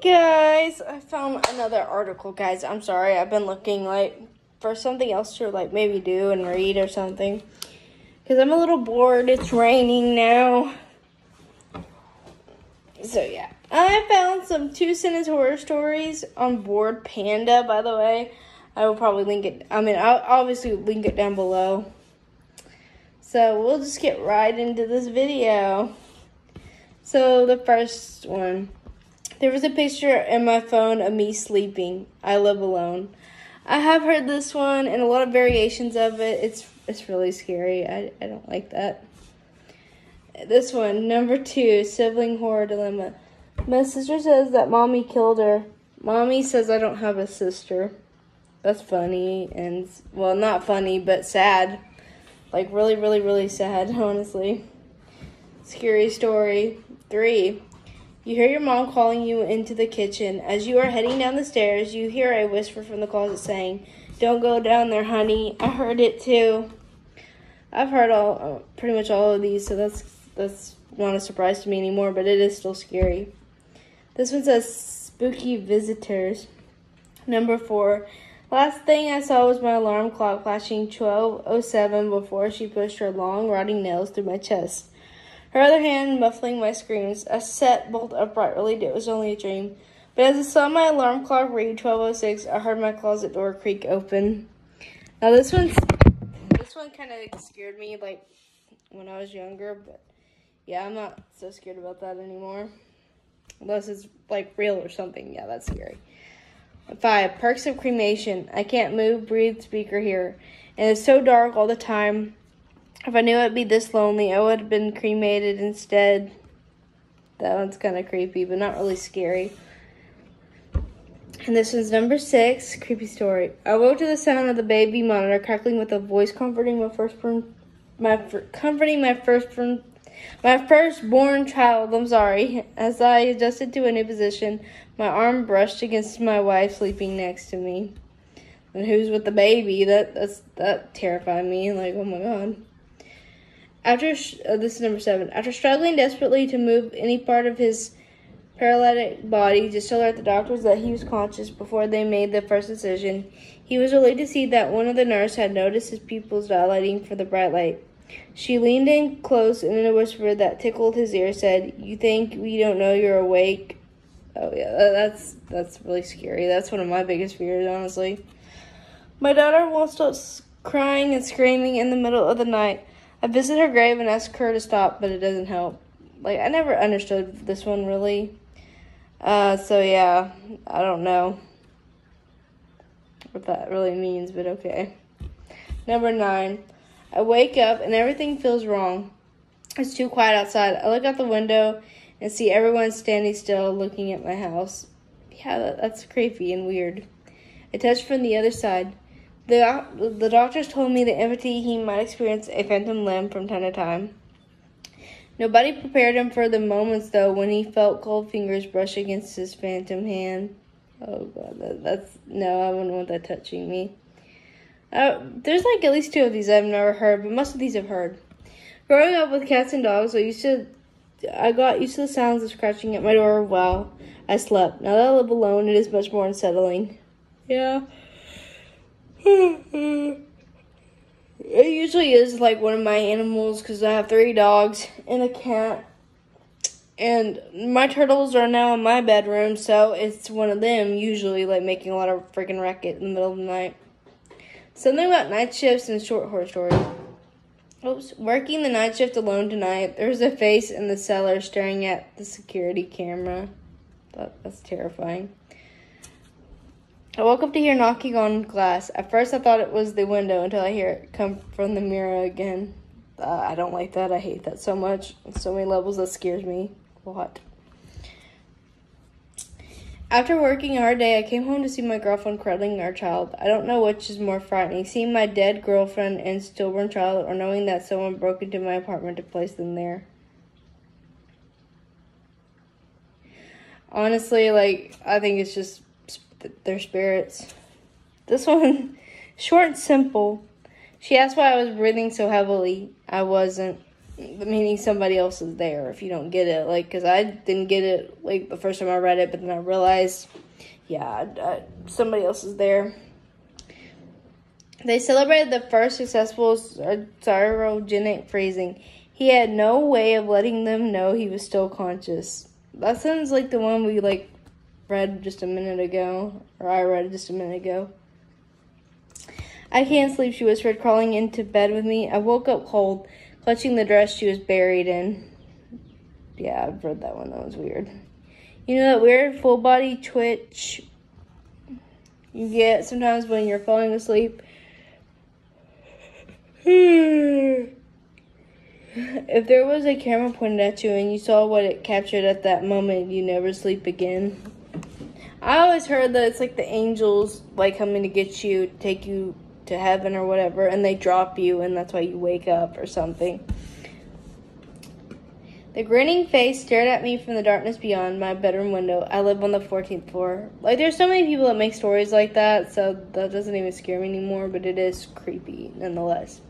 Guys, I found another article, guys. I'm sorry, I've been looking for something else to maybe do and read or something, because I'm a little bored. It's raining now, so yeah. I found some 2-sentence horror stories on Board Panda, by the way. I will probably link it. I'll obviously link it down below. So we'll just get right into this video. So the first one. There was a picture in my phone of me sleeping. I live alone. I have heard this one and a lot of variations of it. It's really scary. I don't like that. This one, number 2, sibling horror dilemma. My sister says that mommy killed her. Mommy says I don't have a sister. That's funny and, well, not funny, but sad. Like really, really, really sad, honestly. Scary story. 3. You hear your mom calling you into the kitchen. As you are heading down the stairs, you hear a whisper from the closet saying, "Don't go down there, honey." I heard it too. I've heard pretty much all of these, so that's not a surprise to me anymore, but it is still scary. This one says, spooky visitors. Number 4. Last thing I saw was my alarm clock flashing 12:07 before she pushed her long, rotting nails through my chest. Her other hand muffling my screams. I sat bolt upright, relieved it was only a dream. But as I saw my alarm clock read 12:06, I heard my closet door creak open. Now this one kind of scared me, like, when I was younger. But, yeah, I'm not so scared about that anymore. Unless it's, like, real or something. Yeah, that's scary. 5. Perks of cremation. I can't move, breathe, speak, or hear. And it's so dark all the time. If I knew I'd be this lonely, I would have been cremated instead. That one's kind of creepy, but not really scary. And this one's number 6, creepy story. I woke to the sound of the baby monitor crackling with a voice comforting my firstborn child. I'm sorry. As I adjusted to a new position, my arm brushed against my wife sleeping next to me. And who's with the baby? That terrified me. Like, oh my god. This is number 7. After struggling desperately to move any part of his paralytic body to alert the doctors that he was conscious before they made the first decision, he was relieved to see that one of the nurses had noticed his pupils dilating for the bright light. She leaned in close and in a whisper that tickled his ear said, "You think we don't know you're awake?" Oh yeah, that's really scary. That's one of my biggest fears, honestly. My daughter won't stop crying and screaming in the middle of the night. I visit her grave and ask her to stop, but it doesn't help. Like, I never understood this one, really. So yeah, I don't know what that really means, but okay. Number 9. I wake up and everything feels wrong. It's too quiet outside. I look out the window and see everyone standing still looking at my house. Yeah, that's creepy and weird. I touch from the other side. The doctors told me that empathy he might experience a phantom limb from time to time. Nobody prepared him for the moments, though, when he felt cold fingers brush against his phantom hand. Oh, God, no, I wouldn't want that touching me. There's like at least 2 of these I've never heard, but most of these I've heard. Growing up with cats and dogs, I got used to the sounds of scratching at my door while I slept. Now that I live alone, it is much more unsettling. Yeah. It usually is like one of my animals because I have 3 dogs and a cat. And my turtles are now in my bedroom, so it's one of them usually like making a lot of freaking racket in the middle of the night. Something about night shifts and short horror story. Oops. Working the night shift alone tonight, there's a face in the cellar staring at the security camera. That's terrifying. I woke up to hear knocking on glass. At first, I thought it was the window until I hear it come from the mirror again. I don't like that. I hate that so much. On so many levels, that scares me a lot. After working a hard day, I came home to see my girlfriend cradling our child. I don't know which is more frightening, seeing my dead girlfriend and stillborn child, or knowing that someone broke into my apartment to place them there. Honestly, I think it's just their spirits. This one, short and simple. She asked why I was breathing so heavily. I wasn't. meaning somebody else is there if you don't get it. Like, because I didn't get it, like, the first time I read it, but then I realized, yeah, somebody else is there. They celebrated the first successful cryogenic freezing. He had no way of letting them know he was still conscious. That sounds like the one we, like, read just a minute ago, or I read just a minute ago. I can't sleep, she whispered, crawling into bed with me. I woke up cold, clutching the dress she was buried in. Yeah, I've read that one. That was weird. You know that weird full body twitch you get sometimes when you're falling asleep? If there was a camera pointed at you and you saw what it captured at that moment, you never sleep again. I always heard that it's like the angels like coming to get you, take you to heaven or whatever, and they drop you and that's why you wake up or something. The grinning face stared at me from the darkness beyond my bedroom window. I live on the 14th floor. Like, there's so many people that make stories like that, so that doesn't even scare me anymore, but it is creepy nonetheless.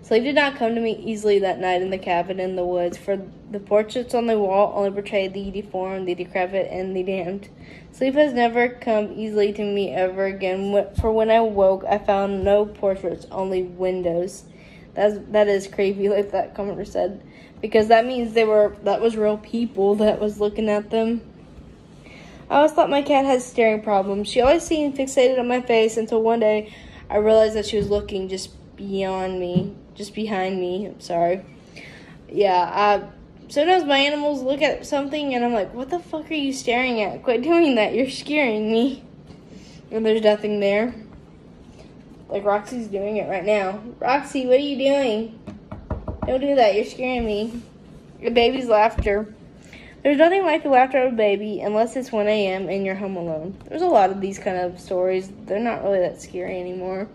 Sleep did not come to me easily that night in the cabin in the woods, for the portraits on the wall only portrayed the deformed, the decrepit, and the damned. Sleep has never come easily to me ever again, for when I woke, I found no portraits, only windows. That is creepy, like that commenter said, because that means that was real people that was looking at them. I always thought my cat had staring problems. She always seemed fixated on my face until one day I realized that she was looking just behind me. I'm sorry. Yeah, sometimes my animals look at something and I'm like, what the fuck are you staring at? Quit doing that, you're scaring me. And there's nothing there. Like Roxy's doing it right now. Roxy, what are you doing? Don't do that, you're scaring me. A baby's laughter. There's nothing like the laughter of a baby unless it's 1 a.m. and you're home alone. There's a lot of these kind of stories. They're not really that scary anymore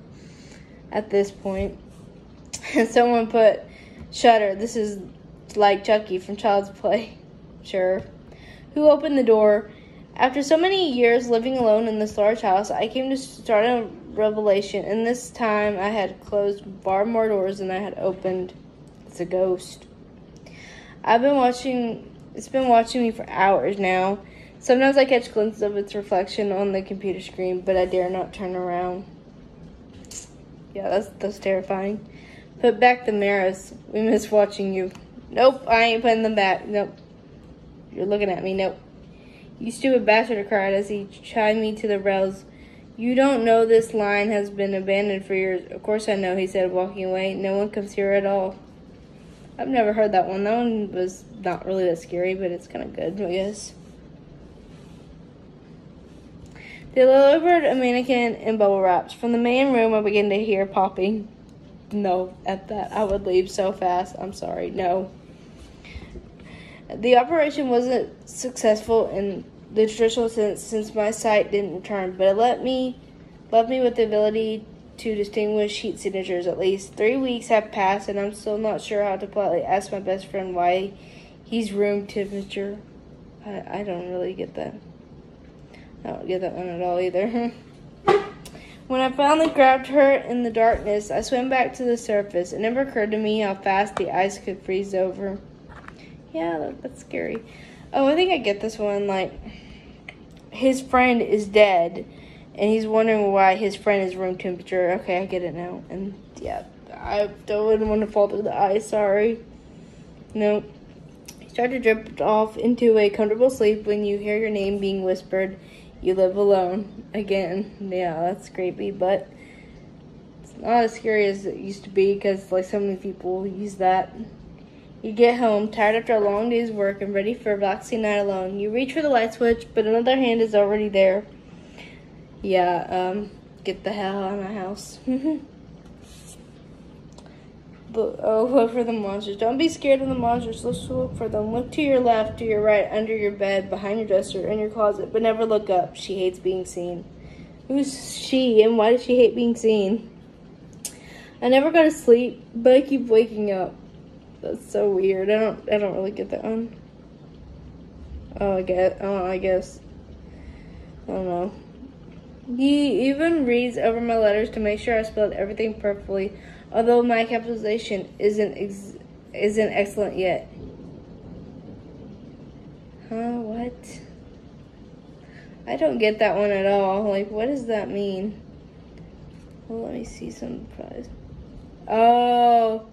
at this point. And someone put, Shudder, this is like Chucky from Child's Play. Sure. Who opened the door? After so many years living alone in this large house, I came to start a revelation, and this time I had closed far more doors than I had opened. It's a ghost. It's been watching me for hours now. Sometimes I catch glimpses of its reflection on the computer screen, but I dare not turn around. Yeah, that's terrifying. Put back the mirrors. We miss watching you. Nope, I ain't putting them back. Nope. You're looking at me. Nope. You stupid bastard, cried as he tied me to the rails. You don't know this line has been abandoned for years. Of course I know, he said, walking away. No one comes here at all. I've never heard that one. That one was not really that scary, but it's kind of good, I guess. They delivered a mannequin in bubble wraps. From the main room, I began to hear popping. No, at that, I would leave so fast. I'm sorry, no. The operation wasn't successful in the traditional sense since my sight didn't return, but it left me with the ability to distinguish heat signatures at least. 3 weeks have passed, and I'm still not sure how to politely ask my best friend why he's room temperature. I don't really get that. I don't get that one at all either. When I finally grabbed her in the darkness, I swam back to the surface. It never occurred to me how fast the ice could freeze over. Yeah, that's scary. Oh, I think I get this one. Like, his friend is dead, and he's wondering why his friend is room temperature. Okay, I get it now. And, yeah, I wouldn't want to fall through the ice. Sorry. No. You start to drift off into a comfortable sleep when you hear your name being whispered. You live alone. Again, yeah, that's creepy, but it's not as scary as it used to be because, like, so many people use that. You get home, tired after a long day's work and ready for a relaxing night alone. You reach for the light switch, but another hand is already there. Yeah, get the hell out of my house. Look for the monsters. Don't be scared of the monsters. Let's look for them. Look to your left, to your right, under your bed, behind your dresser, in your closet, but never look up. She hates being seen. Who's she, and why does she hate being seen? I never go to sleep, but I keep waking up. That's so weird. I don't really get that one. I guess. I don't know. He even reads over my letters to make sure I spelled everything perfectly. Although my capitalization isn't isn't excellent yet. Huh? What? I don't get that one at all. Like, what does that mean? Well, let me see some prize. Oh.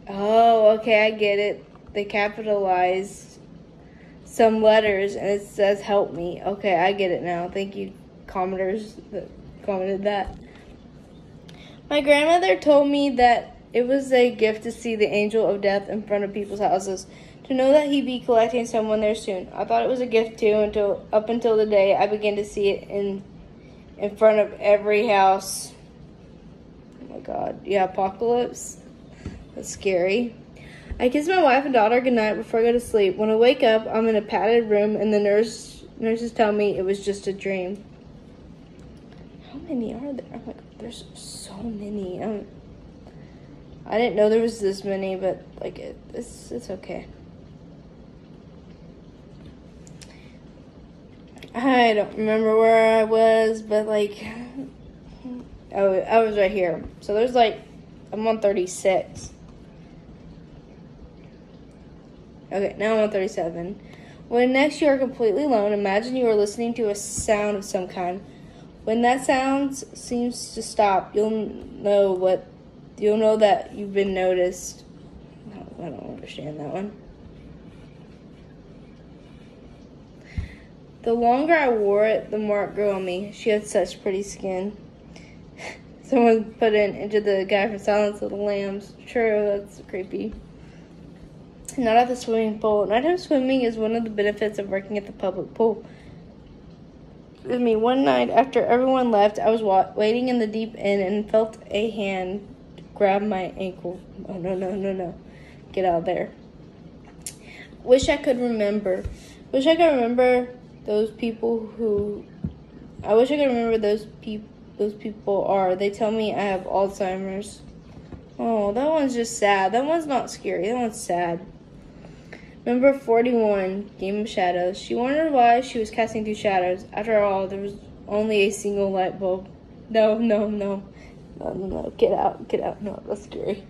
Oh, okay, I get it. They capitalized some letters and it says help me. Okay, I get it now. Thank you, commenters that commented that. My grandmother told me that it was a gift to see the angel of death in front of people's houses, to know that he'd be collecting someone there soon. I thought it was a gift too up until the day I began to see it in front of every house. Oh my God, yeah, apocalypse. That's scary. I kiss my wife and daughter goodnight before I go to sleep. When I wake up, I'm in a padded room and the nurses tell me it was just a dream. How many are there? Oh my God, there's so many. I didn't know there was this many, but like it's okay. I don't remember where I was, but like, I was right here. So there's like, I'm on 36. Okay, now I'm on 37. When next you are completely alone, imagine you are listening to a sound of some kind. When that sound seems to stop, you'll know that you've been noticed. I don't understand that one. The longer I wore it, the more it grew on me. She had such pretty skin. Someone put in Into the Guy from Silence of the Lambs. True, that's creepy. Not at the swimming pool. Nighttime swimming is one of the benefits of working at the public pool. With me, one night after everyone left, I was waiting in the deep end and felt a hand grab my ankle. Oh, no. Get out of there. Wish I could remember those people who... I wish I could remember those people are. They tell me I have Alzheimer's. Oh, that one's just sad. That one's not scary. That one's sad. Number 41, Game of Shadows. She wondered why she was casting through shadows. After all, there was only a single light bulb. No. Get out. No, that's scary.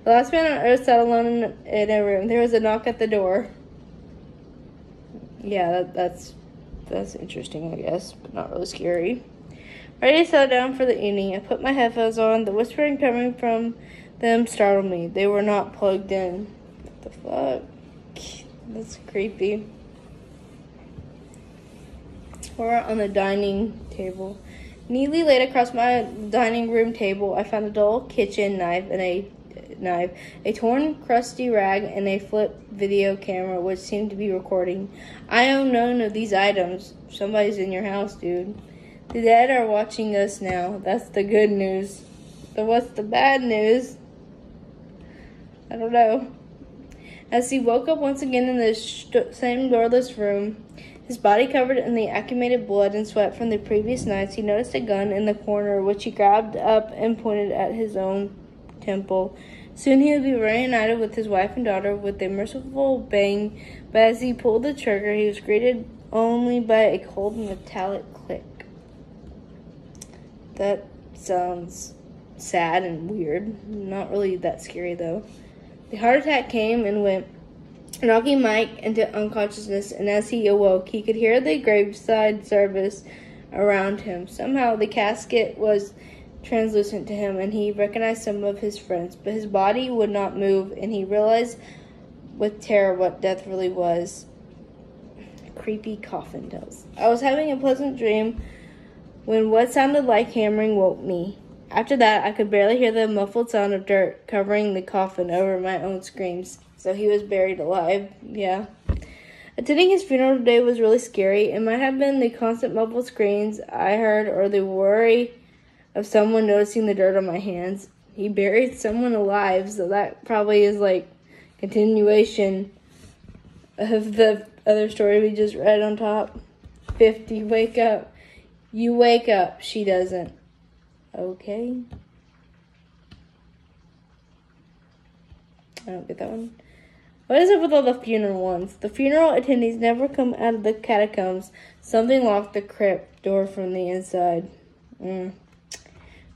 The last man on Earth sat alone in a room. There was a knock at the door. Yeah, that's interesting, I guess, but not really scary. Ready to settle down for the evening. I put my headphones on. The whispering coming from them startled me. They were not plugged in. What the fuck? That's creepy. We're on the dining table. Neatly laid across my dining room table, I found a dull kitchen knife and a torn, crusty rag, and a flip video camera, which seemed to be recording. I own none of these items. Somebody's in your house, dude. The dead are watching us now. That's the good news. So what's the bad news? I don't know. As he woke up once again in the same doorless room, his body covered in the accumulated blood and sweat from the previous nights, he noticed a gun in the corner, which he grabbed up and pointed at his own temple. Soon he would be reunited with his wife and daughter with a merciful bang, but as he pulled the trigger, he was greeted only by a cold metallic click. That sounds sad and weird. Not really that scary, though. The heart attack came and went, knocking Mike into unconsciousness, and as he awoke, he could hear the graveside service around him. Somehow, the casket was translucent to him, and he recognized some of his friends, but his body would not move, and he realized with terror what death really was. Creepy coffin tales. I was having a pleasant dream when what sounded like hammering woke me. After that, I could barely hear the muffled sound of dirt covering the coffin over my own screams. So he was buried alive, yeah. Attending his funeral today was really scary. It might have been the constant muffled screams I heard or the worry of someone noticing the dirt on my hands. He buried someone alive, so that probably is like continuation of the other story we just read on top. 50, wake up. You wake up, she doesn't. Okay. I don't get that one. What is up with all the funeral ones? The funeral attendees never come out of the catacombs. Something locked the crypt door from the inside.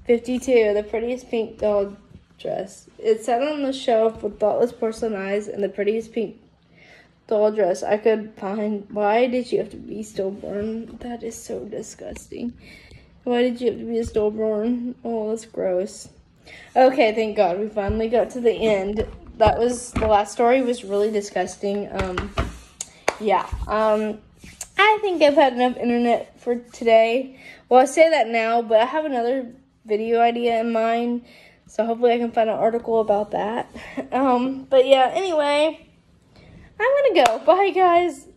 52. The prettiest pink dog dress. It sat on the shelf with thoughtless porcelain eyes and the prettiest pink doll dress I could find. Why did you have to be stillborn? That is so disgusting. Why did you have to be a stillborn? Oh, that's gross. Okay, thank God we finally got to the end. That was the last story. Was really disgusting. I think I've had enough internet for today. Well, I say that now, but I have another video idea in mind, so hopefully I can find an article about that. But yeah, anyway, I'm gonna go. Bye, guys.